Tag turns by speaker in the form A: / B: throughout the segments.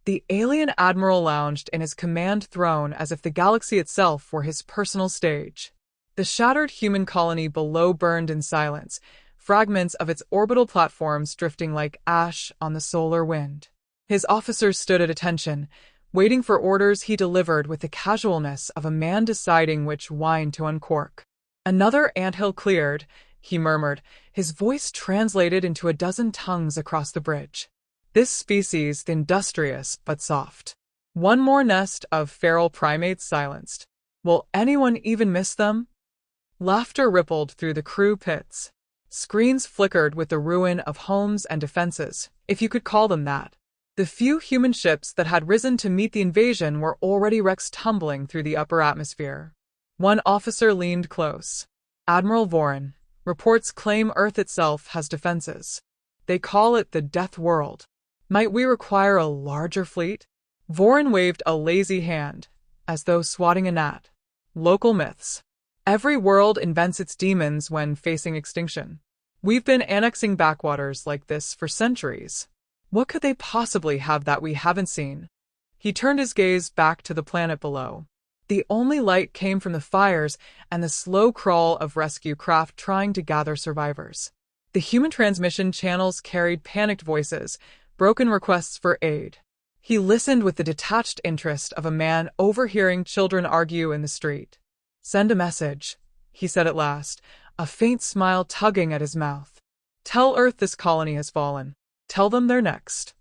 A: The alien admiral lounged in his command throne as if the galaxy itself were his personal stage. The shattered human colony below burned in silence, fragments of its orbital platforms drifting like ash on the solar wind. His officers stood at attention, waiting for orders he delivered with the casualness of a man deciding which wine to uncork. "Another anthill cleared," he murmured, his voice translated into a dozen tongues across the bridge. "This species, industrious but soft. One more nest of feral primates silenced. Will anyone even miss them?" Laughter rippled through the crew pits. Screens flickered with the ruin of homes and defenses, if you could call them that. The few human ships that had risen to meet the invasion were already wrecks tumbling through the upper atmosphere. One officer leaned close. "Admiral Voren, reports claim Earth itself has defenses. They call it the Deathworld. Might we require a larger fleet?" Voren waved a lazy hand, as though swatting a gnat. "Local myths. Every world invents its demons when facing extinction. We've been annexing backwaters like this for centuries. What could they possibly have that we haven't seen?" He turned his gaze back to the planet below. The only light came from the fires and the slow crawl of rescue craft trying to gather survivors. The human transmission channels carried panicked voices, broken requests for aid. He listened with the detached interest of a man overhearing children argue in the street. "Send a message," he said at last, a faint smile tugging at his mouth. "Tell Earth this colony has fallen. Tell them they're next."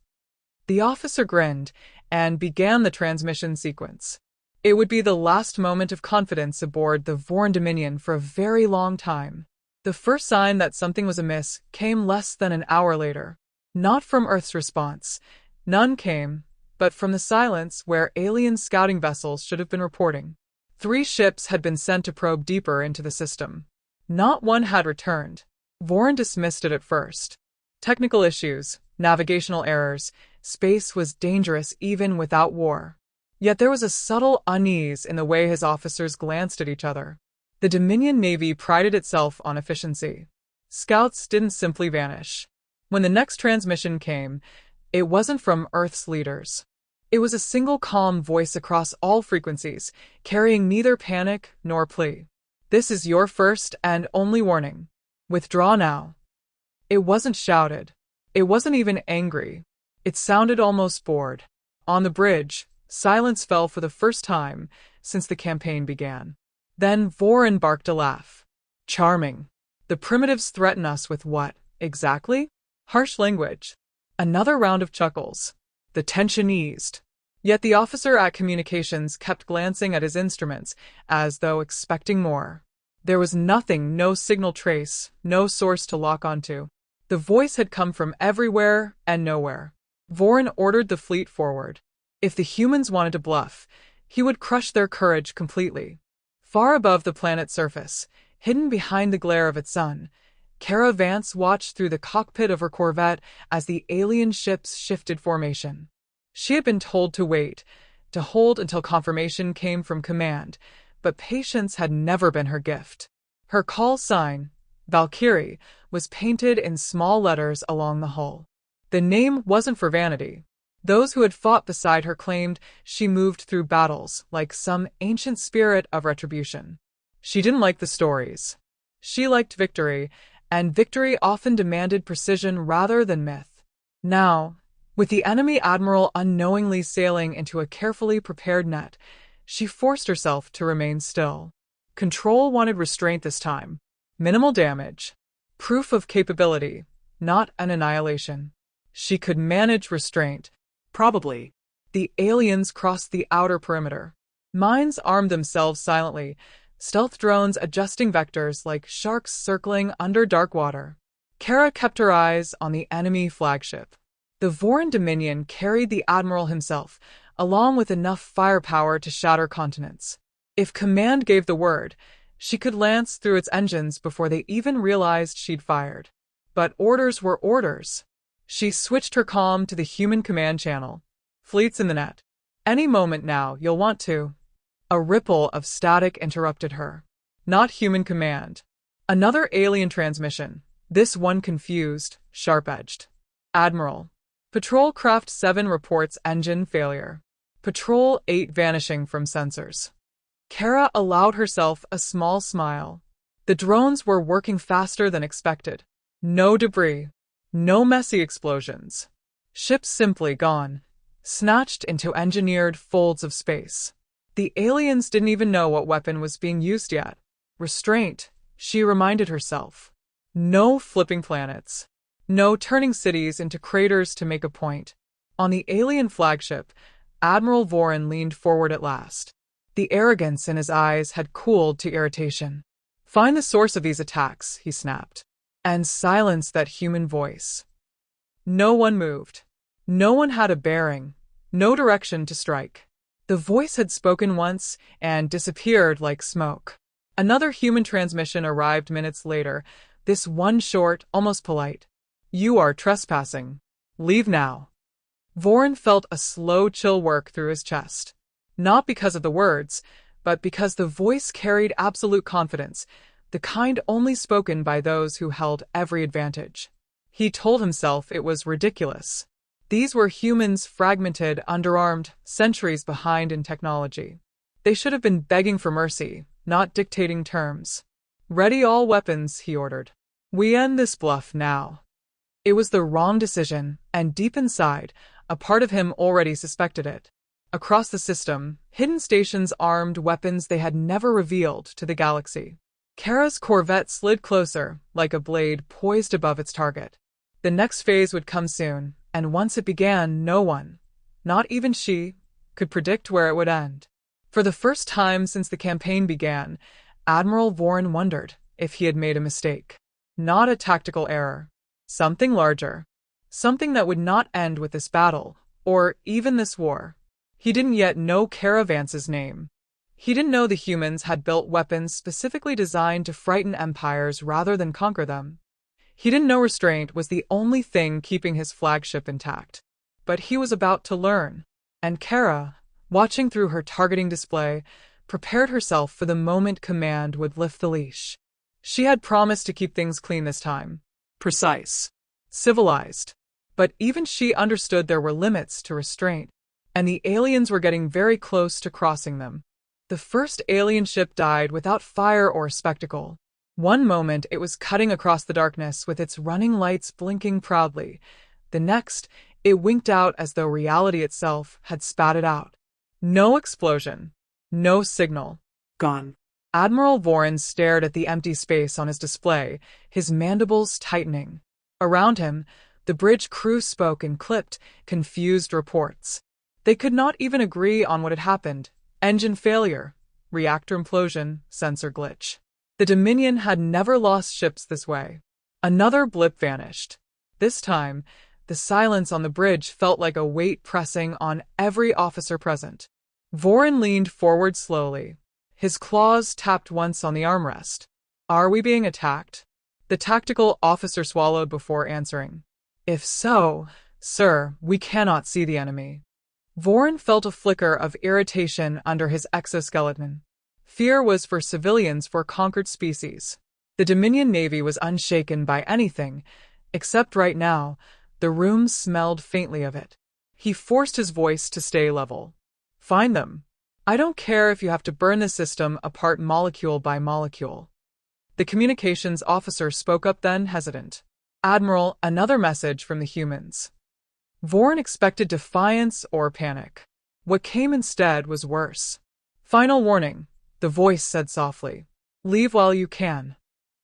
A: The officer grinned and began the transmission sequence. It would be the last moment of confidence aboard the Voren Dominion for a very long time. The first sign that something was amiss came less than an hour later. Not from Earth's response. None came, but from the silence where alien scouting vessels should have been reporting. 3 ships had been sent to probe deeper into the system. Not one had returned. Voren dismissed it at first. Technical issues, navigational errors, space was dangerous even without war. Yet there was a subtle unease in the way his officers glanced at each other. The Dominion Navy prided itself on efficiency. Scouts didn't simply vanish. When the next transmission came, it wasn't from Earth's leaders. It was a single calm voice across all frequencies, carrying neither panic nor plea. "This is your first and only warning. Withdraw now." It wasn't shouted. It wasn't even angry. It sounded almost bored. On the bridge, silence fell for the first time since the campaign began. Then Voren barked a laugh. "Charming. The primitives threaten us with what, exactly? Harsh language." Another round of chuckles. The tension eased. Yet the officer at communications kept glancing at his instruments, as though expecting more. There was nothing, no signal trace, no source to lock onto. The voice had come from everywhere and nowhere. Voren ordered the fleet forward. If the humans wanted to bluff, he would crush their courage completely. Far above the planet's surface, hidden behind the glare of its sun, Kara Vance watched through the cockpit of her corvette as the alien ships shifted formation. She had been told to wait, to hold until confirmation came from command, but patience had never been her gift. Her call sign, Valkyrie, was painted in small letters along the hull. The name wasn't for vanity. Those who had fought beside her claimed she moved through battles like some ancient spirit of retribution. She didn't like the stories. She liked victory, and victory often demanded precision rather than myth. Now, with the enemy admiral unknowingly sailing into a carefully prepared net, she forced herself to remain still. Control wanted restraint this time. Minimal damage. Proof of capability, not an annihilation. She could manage restraint. Probably. The aliens crossed the outer perimeter. Mines armed themselves silently, stealth drones adjusting vectors like sharks circling under dark water. Kara kept her eyes on the enemy flagship. The Voren Dominion carried the admiral himself, along with enough firepower to shatter continents. If command gave the word, she could lance through its engines before they even realized she'd fired. But orders were orders. She switched her comm to the human command channel. "Fleet's in the net. Any moment now, you'll want to." A ripple of static interrupted her. Not human command. Another alien transmission, this one confused, sharp-edged. "Admiral." Patrol Craft 7 reports engine failure. Patrol 8 vanishing from sensors. Kara allowed herself a small smile. The drones were working faster than expected. No debris. No messy explosions. Ships simply gone, snatched into engineered folds of space. The aliens didn't even know what weapon was being used yet. Restraint, she reminded herself. No flipping planets. No turning cities into craters to make a point. On the alien flagship, Admiral Vorin leaned forward at last. The arrogance in his eyes had cooled to irritation. Find the source of these attacks, he snapped, and silence that human voice. No one moved. No one had a bearing, no direction to strike. The voice had spoken once and disappeared like smoke. Another human transmission arrived minutes later, this one short, almost polite. You are trespassing. Leave now. Vorin felt a slow chill work through his chest. Not because of the words, but because the voice carried absolute confidence, the kind only spoken by those who held every advantage. He told himself it was ridiculous. These were humans fragmented, underarmed, centuries behind in technology. They should have been begging for mercy, not dictating terms. Ready all weapons, he ordered. We end this bluff now. It was the wrong decision, and deep inside, a part of him already suspected it. Across the system, hidden stations armed weapons they had never revealed to the galaxy. Kara's corvette slid closer, like a blade poised above its target. The next phase would come soon, and once it began, no one, not even she, could predict where it would end. For the first time since the campaign began, Admiral Vorin wondered if he had made a mistake. Not a tactical error. Something larger. Something that would not end with this battle, or even this war. He didn't yet know Kara Vance's name. He didn't know the humans had built weapons specifically designed to frighten empires rather than conquer them. He didn't know Restraint was the only thing keeping his flagship intact. But he was about to learn. And Kara, watching through her targeting display, prepared herself for the moment command would lift the leash. She had promised to keep things clean this time. Precise. Civilized. But even she understood there were limits to Restraint, and the aliens were getting very close to crossing them. The first alien ship died without fire or spectacle. One moment it was cutting across the darkness with its running lights blinking proudly. The next, it winked out as though reality itself had spat it out. No explosion. No signal. Gone. Admiral Vorin stared at the empty space on his display, his mandibles tightening. Around him, the bridge crew spoke in clipped, confused reports. They could not even agree on what had happened. Engine failure, reactor implosion, sensor glitch. The Dominion had never lost ships this way. Another blip vanished. This time, the silence on the bridge felt like a weight pressing on every officer present. Vorin leaned forward slowly. His claws tapped once on the armrest. Are we being attacked? The tactical officer swallowed before answering. If so, sir, we cannot see the enemy. Vorin felt a flicker of irritation under his exoskeleton. Fear was for civilians for conquered species. The Dominion Navy was unshaken by anything, except right now, the room smelled faintly of it. He forced his voice to stay level. Find them. I don't care if you have to burn the system apart molecule by molecule. The communications officer spoke up then, hesitant. Admiral, another message from the humans. Vorin expected defiance or panic. What came instead was worse. Final warning, the voice said softly. Leave while you can.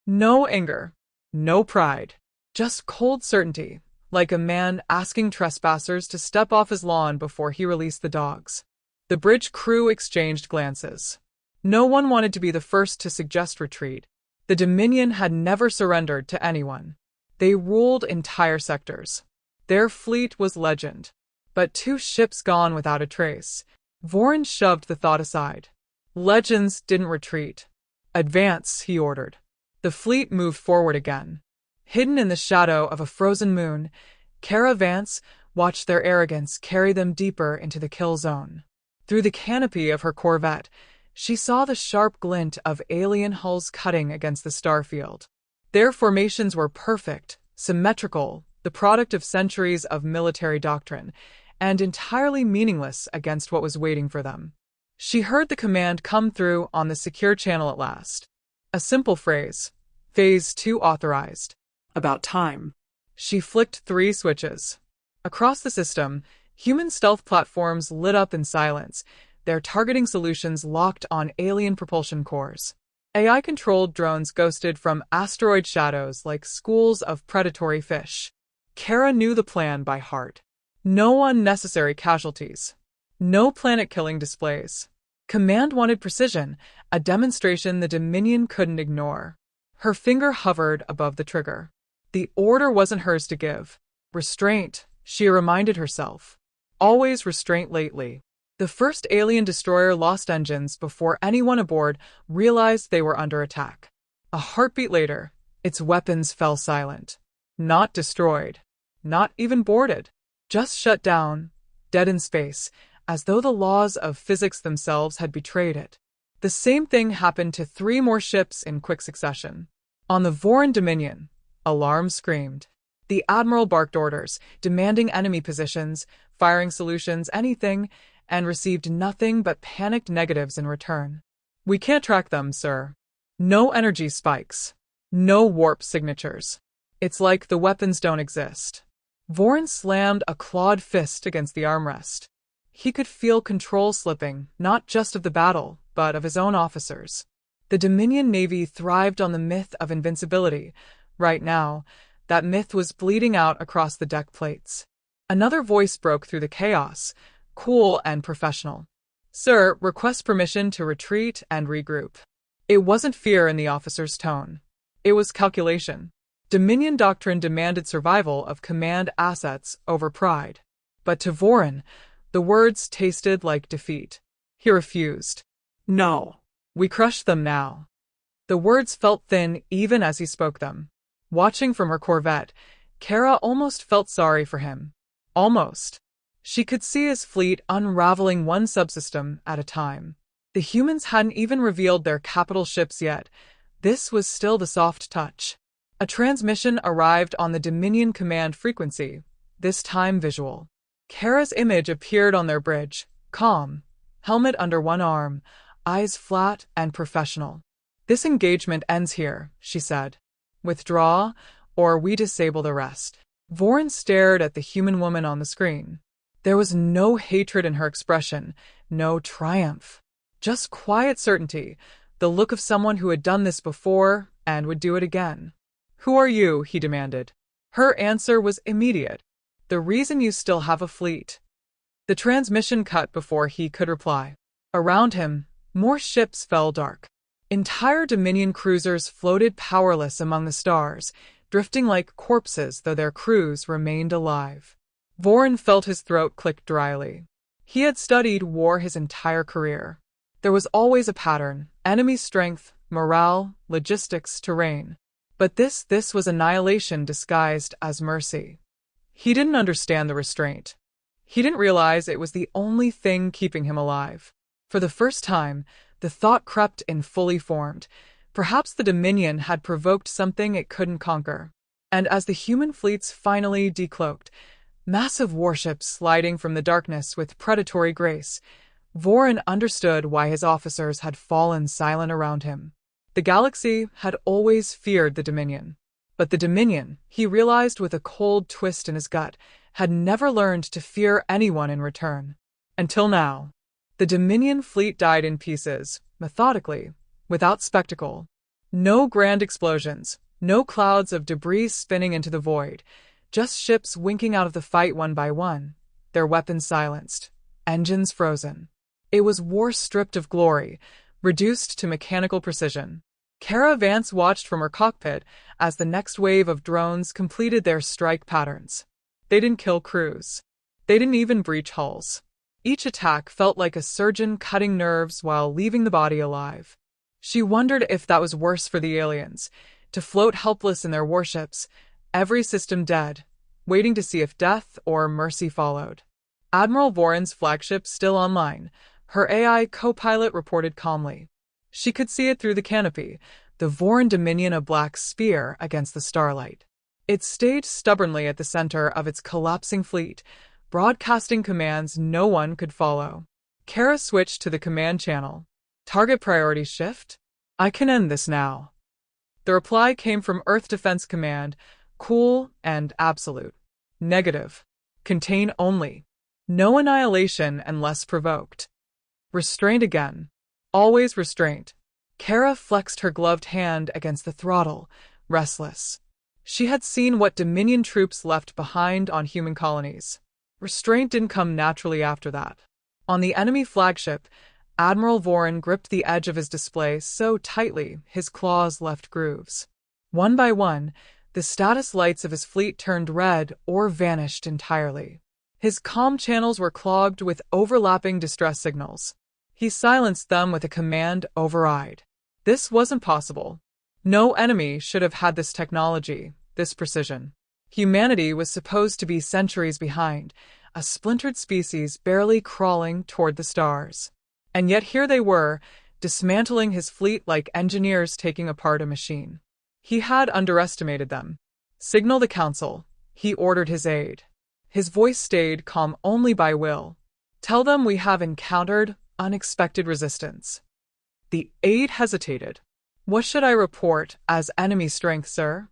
A: No anger. No pride. Just cold certainty, like a man asking trespassers to step off his lawn before he released the dogs. The bridge crew exchanged glances. No one wanted to be the first to suggest retreat. The Dominion had never surrendered to anyone. They ruled entire sectors. Their fleet was legend. But 2 ships gone without a trace. Vorin shoved the thought aside. Legends didn't retreat. Advance, he ordered. The fleet moved forward again. Hidden in the shadow of a frozen moon, Kara Vance watched their arrogance carry them deeper into the kill zone. Through the canopy of her corvette, she saw the sharp glint of alien hulls cutting against the starfield. Their formations were perfect, symmetrical, the product of centuries of military doctrine, and entirely meaningless against what was waiting for them. She heard the command come through on the secure channel at last. A simple phrase. Phase 2 authorized. About time. She flicked 3 switches. Across the system, human stealth platforms lit up in silence, their targeting solutions locked on alien propulsion cores. AI-controlled drones ghosted from asteroid shadows like schools of predatory fish. Kara knew the plan by heart. No unnecessary casualties. No planet-killing displays. Command wanted precision, a demonstration the Dominion couldn't ignore. Her finger hovered above the trigger. The order wasn't hers to give. Restraint, she reminded herself. Always restraint lately. The first alien destroyer lost engines before anyone aboard realized they were under attack. A heartbeat later, its weapons fell silent. Not destroyed. Not even boarded. Just shut down, dead in space, as though the laws of physics themselves had betrayed it. The same thing happened to 3 more ships in quick succession. On the Voran Dominion, alarm screamed. The Admiral barked orders, demanding enemy positions, firing solutions, anything, and received nothing but panicked negatives in return. We can't track them, sir. No energy spikes. No warp signatures. It's like the weapons don't exist. Voran slammed a clawed fist against the armrest. He could feel control slipping, not just of the battle, but of his own officers. The Dominion Navy thrived on the myth of invincibility. Right now, that myth was bleeding out across the deck plates. Another voice broke through the chaos, cool and professional. Sir, request permission to retreat and regroup. It wasn't fear in the officer's tone. It was calculation. Dominion doctrine demanded survival of command assets over pride. But to Voran, the words tasted like defeat. He refused. No. We crush them now. The words felt thin even as he spoke them. Watching from her Corvette, Kara almost felt sorry for him. Almost. She could see his fleet unraveling one subsystem at a time. The humans hadn't even revealed their capital ships yet. This was still the soft touch. A transmission arrived on the Dominion command frequency, this time visual. Kara's image appeared on their bridge, calm, helmet under one arm, eyes flat and professional. This engagement ends here, she said. Withdraw, or we disable the rest. Voran stared at the human woman on the screen. There was no hatred in her expression, no triumph. Just quiet certainty, the look of someone who had done this before and would do it again. Who are you? He demanded. Her answer was immediate. The reason you still have a fleet. The transmission cut before he could reply. Around him, more ships fell dark. Entire Dominion cruisers floated powerless among the stars, drifting like corpses though their crews remained alive. Voran felt his throat click dryly. He had studied war his entire career. There was always a pattern, enemy strength, morale, logistics, terrain. But this was annihilation disguised as mercy. He didn't understand the restraint. He didn't realize it was the only thing keeping him alive. For the first time, the thought crept in fully formed. Perhaps the Dominion had provoked something it couldn't conquer. And as the human fleets finally decloaked, massive warships sliding from the darkness with predatory grace, Voran understood why his officers had fallen silent around him. The galaxy had always feared the Dominion. But the Dominion, he realized with a cold twist in his gut, had never learned to fear anyone in return. Until now. The Dominion fleet died in pieces, methodically, without spectacle. No grand explosions, no clouds of debris spinning into the void, just ships winking out of the fight one by one, their weapons silenced, engines frozen. It was war stripped of glory, reduced to mechanical precision. Kara Vance watched from her cockpit as the next wave of drones completed their strike patterns. They didn't kill crews. They didn't even breach hulls. Each attack felt like a surgeon cutting nerves while leaving the body alive. She wondered if that was worse for the aliens, to float helpless in their warships, every system dead, waiting to see if death or mercy followed. Admiral Voran's flagship still online, her AI co-pilot reported calmly. She could see it through the canopy, the Voran Dominion a black spear against the starlight. It stayed stubbornly at the center of its collapsing fleet, broadcasting commands no one could follow. Kara switched to the command channel. Target priority shift? I can end this now. The reply came from Earth Defense Command, cool and absolute. Negative. Contain only. No annihilation unless provoked. Restraint again. Always restraint. Kara flexed her gloved hand against the throttle, restless. She had seen what Dominion troops left behind on human colonies. Restraint didn't come naturally after that. On the enemy flagship, Admiral Vorin gripped the edge of his display so tightly his claws left grooves. One by one, the status lights of his fleet turned red or vanished entirely. His comm channels were clogged with overlapping distress signals. He silenced them with a command override. This wasn't possible. No enemy should have had this technology, this precision. Humanity was supposed to be centuries behind, a splintered species barely crawling toward the stars. And yet here they were, dismantling his fleet like engineers taking apart a machine. He had underestimated them. Signal the council, he ordered his aide. His voice stayed calm only by will. Tell them we have encountered unexpected resistance. The aide hesitated. What should I report as enemy strength, sir?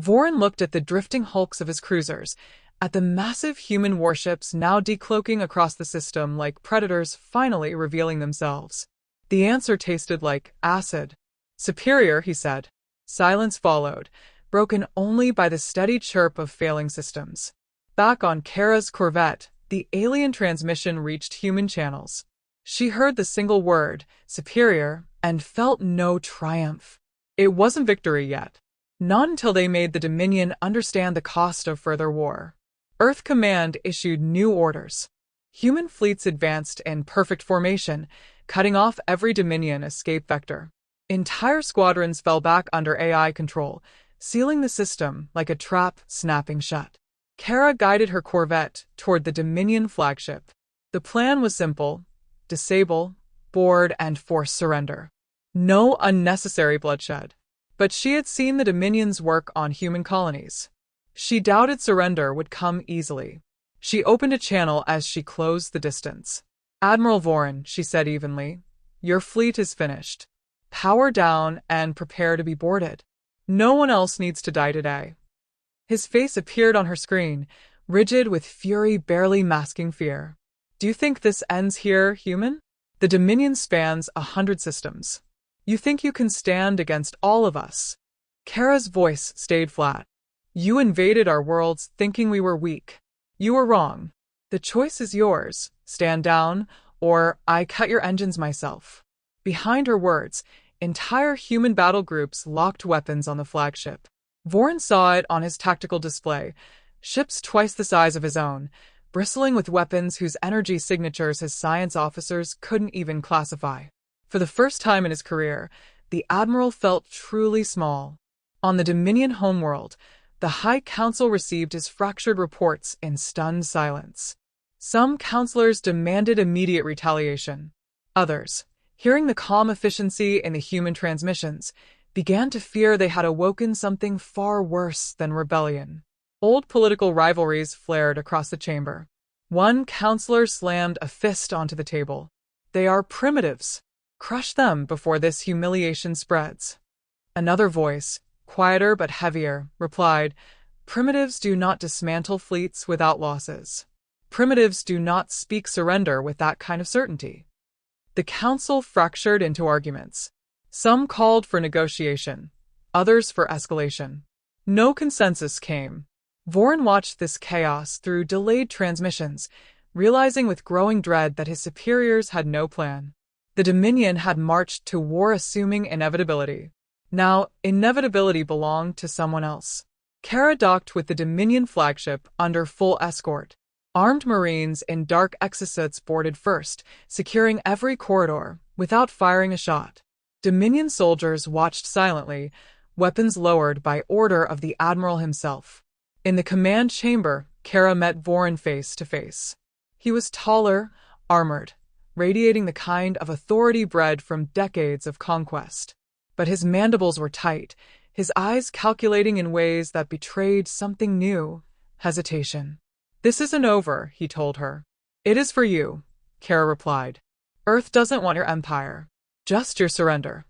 A: Vorin looked at the drifting hulks of his cruisers, at the massive human warships now decloaking across the system like predators finally revealing themselves. The answer tasted like acid. Superior, he said. Silence followed, broken only by the steady chirp of failing systems. Back on Kara's corvette, the alien transmission reached human channels. She heard the single word, superior, and felt no triumph. It wasn't victory yet. Not until they made the Dominion understand the cost of further war. Earth Command issued new orders. Human fleets advanced in perfect formation, cutting off every Dominion escape vector. Entire squadrons fell back under AI control, sealing the system like a trap snapping shut. Kara guided her corvette toward the Dominion flagship. The plan was simple: disable, board, and force surrender. No unnecessary bloodshed. But she had seen the Dominion's work on human colonies. She doubted surrender would come easily. She opened a channel as she closed the distance. Admiral Vorin, she said evenly, your fleet is finished. Power down and prepare to be boarded. No one else needs to die today. His face appeared on her screen, rigid with fury barely masking fear. Do you think this ends here, human? The Dominion spans 100 systems. You think you can stand against all of us? Kara's voice stayed flat. You invaded our worlds thinking we were weak. You were wrong. The choice is yours. Stand down, or I cut your engines myself. Behind her words, entire human battle groups locked weapons on the flagship. Vorin saw it on his tactical display, ships twice the size of his own, bristling with weapons whose energy signatures his science officers couldn't even classify. For the first time in his career, the Admiral felt truly small. On the Dominion homeworld, the High Council received his fractured reports in stunned silence. Some counselors demanded immediate retaliation. Others, hearing the calm efficiency in the human transmissions, began to fear they had awoken something far worse than rebellion. Old political rivalries flared across the chamber. One counselor slammed a fist onto the table. They are primitives. Crush them before this humiliation spreads. Another voice, quieter but heavier, replied, primitives do not dismantle fleets without losses. Primitives do not speak surrender with that kind of certainty. The council fractured into arguments. Some called for negotiation, others for escalation. No consensus came. Vorin watched this chaos through delayed transmissions, realizing with growing dread that his superiors had no plan. The Dominion had marched to war assuming inevitability. Now, inevitability belonged to someone else. Kara docked with the Dominion flagship under full escort. Armed Marines in dark exosuits boarded first, securing every corridor, without firing a shot. Dominion soldiers watched silently, weapons lowered by order of the Admiral himself. In the command chamber, Kara met Vorin face to face. He was taller, armored, radiating the kind of authority bred from decades of conquest. But his mandibles were tight, his eyes calculating in ways that betrayed something new, hesitation. "This isn't over," he told her. "It is for you," Kara replied. "Earth doesn't want your empire. Just your surrender."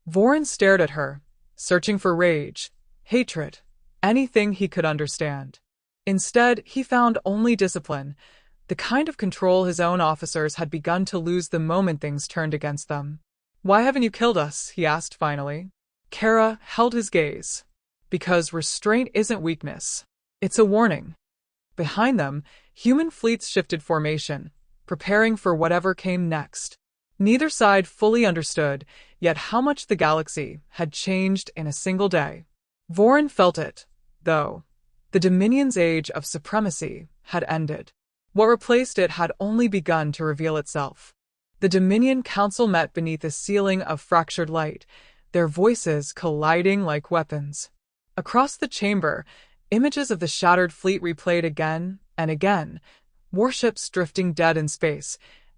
A: Vorin stared at her, searching for rage, hatred, anything he could understand. Instead, he found only discipline, the kind of control his own officers had begun to lose the moment things turned against them. "Why haven't you killed us?" he asked finally. Kara held his gaze. "Because restraint isn't weakness. It's a warning." Behind them, human fleets shifted formation, preparing for whatever came next. Neither side fully understood yet how much the galaxy had changed in a single day. Vorin felt it, though. The Dominion's age of supremacy had ended. What replaced it had only begun to reveal itself. The Dominion Council met beneath a ceiling of fractured light, their voices colliding like weapons. Across the chamber, images of the shattered fleet replayed again and again, warships drifting dead in space,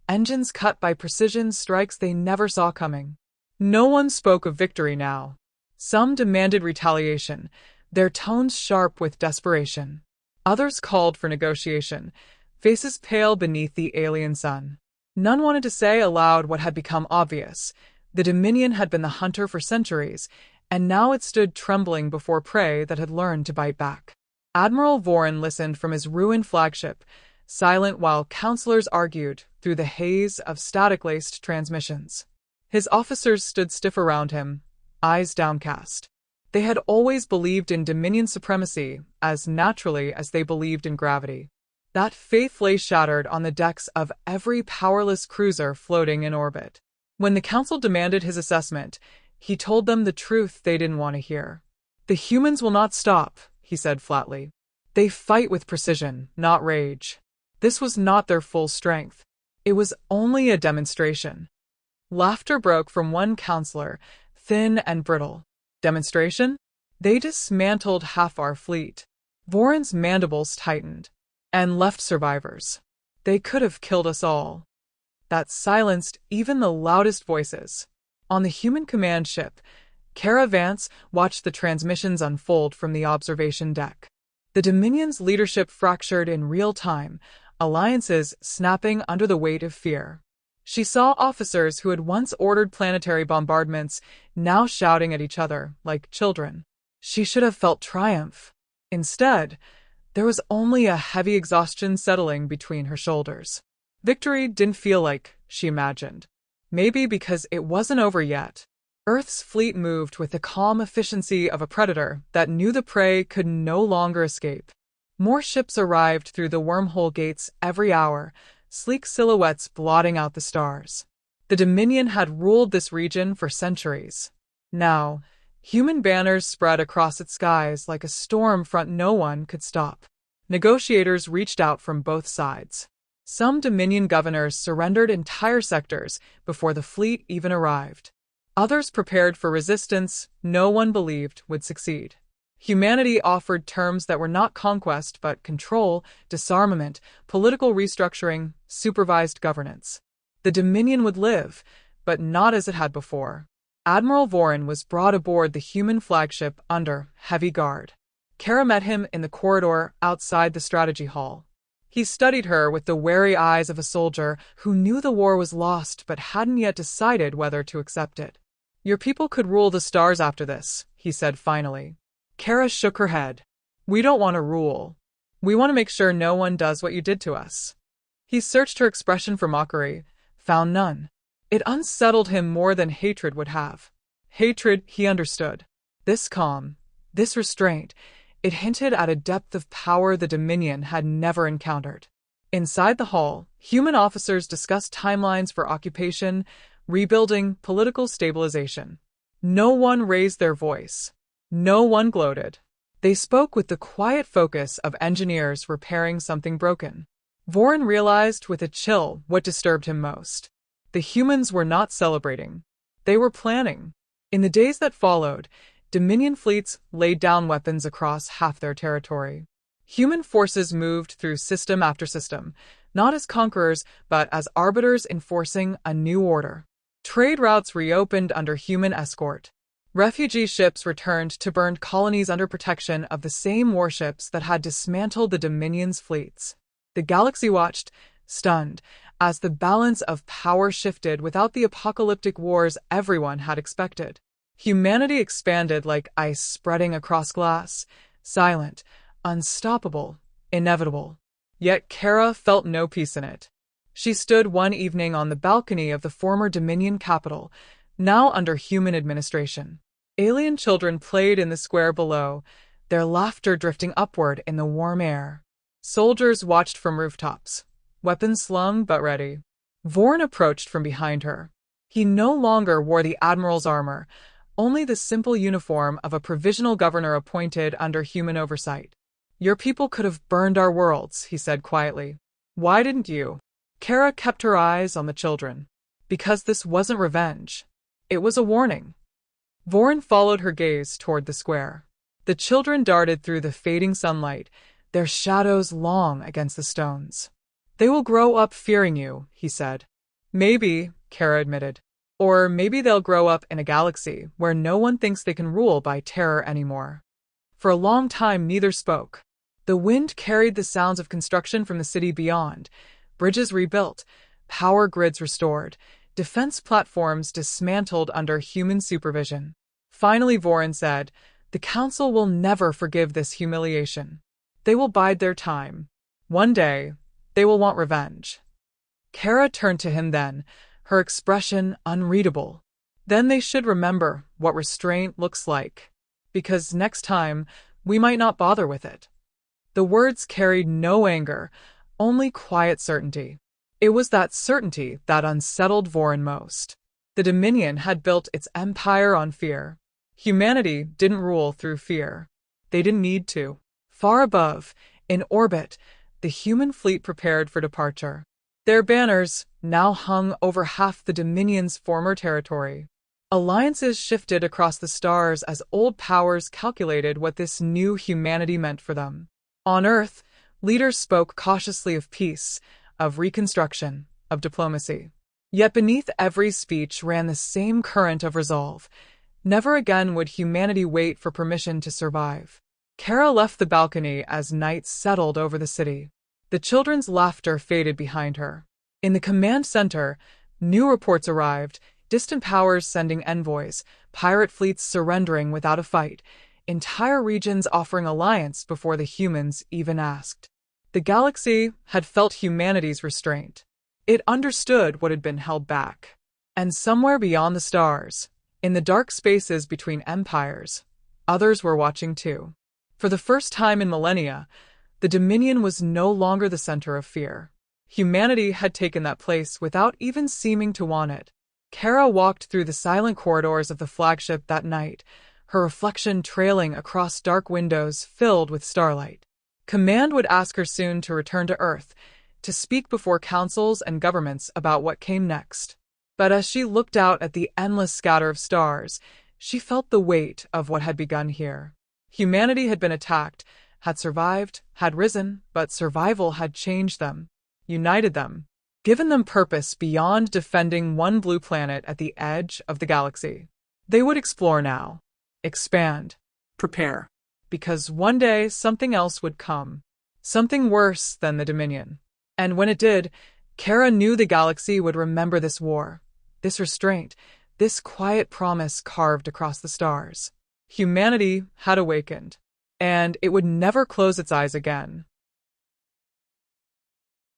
A: engines cut by precision strikes they never saw coming. No one spoke of victory now. Some demanded retaliation, their tones sharp with desperation. Others called for negotiation, faces pale beneath the alien sun. None wanted to say aloud what had become obvious. The Dominion had been the hunter for centuries, and now it stood trembling before prey that had learned to bite back. Admiral Vorin listened from his ruined flagship, silent while counselors argued through the haze of static-laced transmissions. His officers stood stiff around him, eyes downcast. They had always believed in Dominion supremacy as naturally as they believed in gravity. That faith lay shattered on the decks of every powerless cruiser floating in orbit. When the Council demanded his assessment, he told them the truth they didn't want to hear. "The humans will not stop," he said flatly. "They fight with precision, not rage." This was not their full strength. It was only a demonstration. Laughter broke from one counselor, thin and brittle. "Demonstration? They dismantled half our fleet." Vorin's mandibles tightened. "And left survivors. They could have killed us all." That silenced even the loudest voices. On the human command ship, Kara Vance watched the transmissions unfold from the observation deck. The Dominion's leadership fractured in real time, alliances snapping under the weight of fear. She saw officers who had once ordered planetary bombardments now shouting at each other like children. She should have felt triumph. Instead, there was only a heavy exhaustion settling between her shoulders. Victory didn't feel like she imagined. Maybe because it wasn't over yet. Earth's fleet moved with the calm efficiency of a predator that knew the prey could no longer escape. More ships arrived through the wormhole gates every hour, sleek silhouettes blotting out the stars. The Dominion had ruled this region for centuries. Now, human banners spread across its skies like a storm front no one could stop. Negotiators reached out from both sides. Some Dominion governors surrendered entire sectors before the fleet even arrived. Others prepared for resistance no one believed would succeed. Humanity offered terms that were not conquest but control, disarmament, political restructuring, supervised governance. The Dominion would live, but not as it had before. Admiral Vorin was brought aboard the human flagship under heavy guard. Kara met him in the corridor outside the strategy hall. He studied her with the wary eyes of a soldier who knew the war was lost but hadn't yet decided whether to accept it. "Your people could rule the stars after this," he said finally. Kara shook her head. "We don't want to rule. We want to make sure no one does what you did to us." He searched her expression for mockery, found none. It unsettled him more than hatred would have. Hatred, he understood. This calm, this restraint, it hinted at a depth of power the Dominion had never encountered. Inside the hall, human officers discussed timelines for occupation, rebuilding, political stabilization. No one raised their voice. No one gloated. They spoke with the quiet focus of engineers repairing something broken. Vorin realized with a chill what disturbed him most. The humans were not celebrating. They were planning. In the days that followed, Dominion fleets laid down weapons across half their territory. Human forces moved through system after system, not as conquerors, but as arbiters enforcing a new order. Trade routes reopened under human escort. Refugee ships returned to burned colonies under protection of the same warships that had dismantled the Dominion's fleets. The galaxy watched, stunned, as the balance of power shifted without the apocalyptic wars everyone had expected. Humanity expanded like ice spreading across glass, silent, unstoppable, inevitable. Yet Kara felt no peace in it. She stood one evening on the balcony of the former Dominion capital, now under human administration. Alien children played in the square below, their laughter drifting upward in the warm air. Soldiers watched from rooftops, weapons slung but ready. Vorn approached from behind her. He no longer wore the admiral's armor, only the simple uniform of a provisional governor appointed under human oversight. "Your people could have burned our worlds," he said quietly. "Why didn't you?" Kara kept her eyes on the children. "Because this wasn't revenge. It was a warning." Vorn followed her gaze toward the square. The children darted through the fading sunlight, their shadows long against the stones. "They will grow up fearing you," he said. "Maybe," Kara admitted. "Or maybe they'll grow up in a galaxy where no one thinks they can rule by terror anymore." For a long time neither spoke. The wind carried the sounds of construction from the city beyond, bridges rebuilt, power grids restored, defense platforms dismantled under human supervision. Finally Vorn said, "The Council will never forgive this humiliation. They will bide their time. One day, they will want revenge." Kara turned to him then, her expression unreadable. "Then they should remember what restraint looks like. Because next time, we might not bother with it." The words carried no anger, only quiet certainty. It was that certainty that unsettled Vorn most. The Dominion had built its empire on fear. Humanity didn't rule through fear. They didn't need to. Far above, in orbit, the human fleet prepared for departure. Their banners now hung over half the Dominion's former territory. Alliances shifted across the stars as old powers calculated what this new humanity meant for them. On Earth, leaders spoke cautiously of peace, of reconstruction, of diplomacy. Yet beneath every speech ran the same current of resolve. Never again would humanity wait for permission to survive. Kara left the balcony as night settled over the city. The children's laughter faded behind her. In the command center, new reports arrived, distant powers sending envoys, pirate fleets surrendering without a fight, entire regions offering alliance before the humans even asked. The galaxy had felt humanity's restraint. It understood what had been held back. And somewhere beyond the stars, in the dark spaces between empires, others were watching too. For the first time in millennia, the Dominion was no longer the center of fear. Humanity had taken that place without even seeming to want it. Kara walked through the silent corridors of the flagship that night, her reflection trailing across dark windows filled with starlight. Command would ask her soon to return to Earth, to speak before councils and governments about what came next. But as she looked out at the endless scatter of stars, she felt the weight of what had begun here. Humanity had been attacked, had survived, had risen, but survival had changed them, united them, given them purpose beyond defending one blue planet at the edge of the galaxy. They would explore now, expand, prepare, because one day something else would come, something worse than the Dominion. And when it did, Kara knew the galaxy would remember this war, this restraint, this quiet promise carved across the stars. Humanity had awakened, and it would never close its eyes again.